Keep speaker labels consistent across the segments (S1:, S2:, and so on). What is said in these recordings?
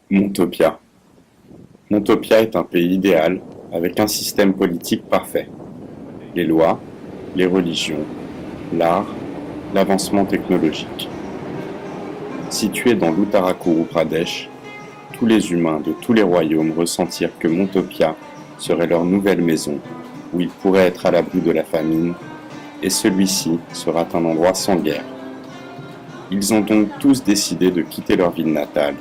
S1: Montopia. Montopia est un pays idéal, avec un système politique parfait. Les lois, les religions, l'art, l'avancement technologique. Situé dans l'Uttarakhuru Pradesh, tous les humains de tous les royaumes ressentirent que Montopia serait leur nouvelle maison, où ils pourraient être à l'abri de la famine, et celui-ci sera un endroit sans guerre. Ils ont donc tous décidé de quitter leur ville natale,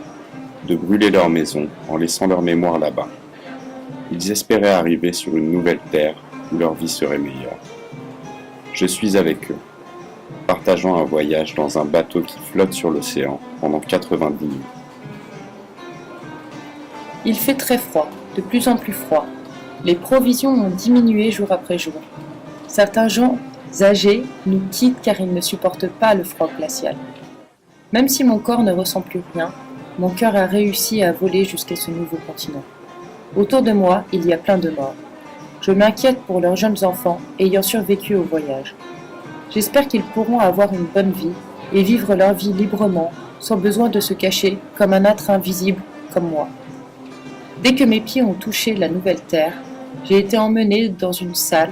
S1: de brûler leur maison en laissant leur mémoire là-bas. Ils espéraient arriver sur une nouvelle terre où leur vie serait meilleure. Je suis avec eux, partageant un voyage dans un bateau qui flotte sur l'océan pendant 90 nuits.
S2: Il fait très froid, de plus en plus froid. Les provisions ont diminué jour après jour. Certains gens âgés nous quittent car ils ne supportent pas le froid glacial. Même si mon corps ne ressent plus rien, mon cœur a réussi à voler jusqu'à ce nouveau continent. Autour de moi, il y a plein de morts. Je m'inquiète pour leurs jeunes enfants ayant survécu au voyage. J'espère qu'ils pourront avoir une bonne vie et vivre leur vie librement, sans besoin de se cacher comme un être invisible comme moi. Dès que mes pieds ont touché la nouvelle terre, j'ai été emmené dans une salle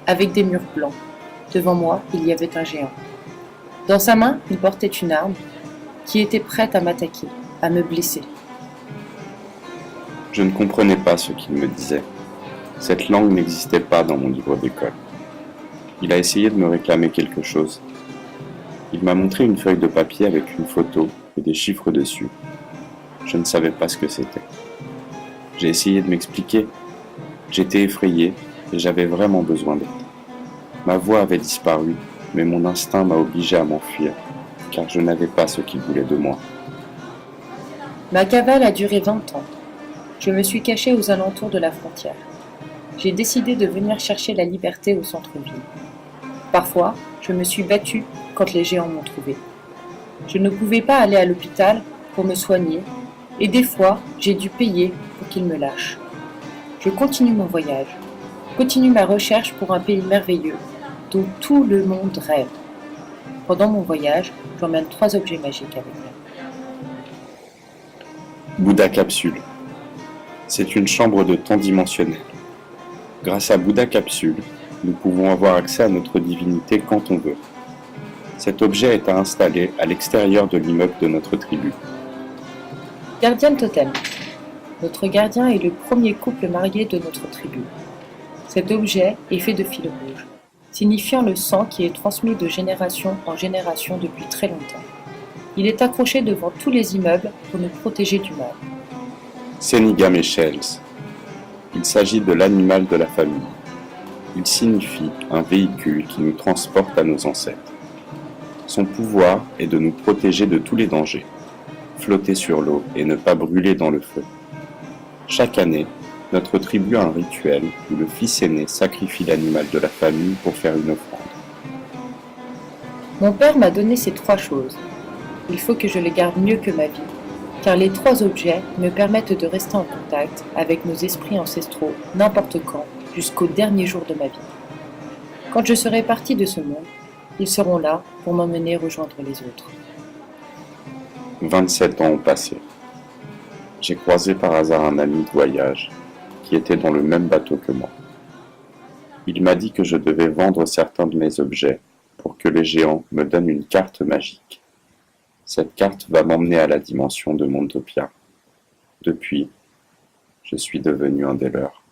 S2: avec des murs blancs. Devant moi, il y avait un géant. Dans sa main, il portait une arme qui était prête à m'attaquer, à me blesser.
S1: Je ne comprenais pas ce qu'il me disait. Cette langue n'existait pas dans mon livre d'école. Il a essayé de me réclamer quelque chose. Il m'a montré une feuille de papier avec une photo et des chiffres dessus. Je ne savais pas ce que c'était. J'ai essayé de m'expliquer. J'étais effrayé et j'avais vraiment besoin d'aide. Ma voix avait disparu, mais mon instinct m'a obligé à m'enfuir, car je n'avais pas ce qu'il voulait de moi.
S2: Ma cavale a duré 20 ans. Je me suis caché aux alentours de la frontière. J'ai décidé de venir chercher la liberté au centre-ville. Parfois, je me suis battue quand les géants m'ont trouvé. Je ne pouvais pas aller à l'hôpital pour me soigner, et des fois, j'ai dû payer pour qu'ils me lâchent. Je continue mon voyage, continue ma recherche pour un pays merveilleux, dont tout le monde rêve. Pendant mon voyage, j'emmène 3 objets magiques avec moi.
S1: Bouddha Capsule. C'est une chambre de temps dimensionnelle. Grâce à Bouddha Capsule, nous pouvons avoir accès à notre divinité quand on veut. Cet objet est à installer à l'extérieur de l'immeuble de notre tribu.
S2: Gardien totem. Notre gardien est le premier couple marié de notre tribu. Cet objet est fait de fil rouge, signifiant le sang qui est transmis de génération en génération depuis très longtemps. Il est accroché devant tous les immeubles pour nous protéger du mal.
S1: Senigame Shells. Il s'agit de l'animal de la famille. Il signifie un véhicule qui nous transporte à nos ancêtres. Son pouvoir est de nous protéger de tous les dangers, flotter sur l'eau et ne pas brûler dans le feu. Chaque année, notre tribu a un rituel où le fils aîné sacrifie l'animal de la famille pour faire une offrande.
S2: Mon père m'a donné ces 3 choses. Il faut que je les garde mieux que ma vie, car les 3 objets me permettent de rester en contact avec nos esprits ancestraux n'importe quand, jusqu'au dernier jour de ma vie. Quand je serai parti de ce monde, ils seront là pour m'emmener rejoindre les autres.
S1: 27 ans ont passé. J'ai croisé par hasard un ami de voyage qui était dans le même bateau que moi. Il m'a dit que je devais vendre certains de mes objets pour que les géants me donnent une carte magique. Cette carte va m'emmener à la dimension de Montopia. Depuis, je suis devenu un des leurs.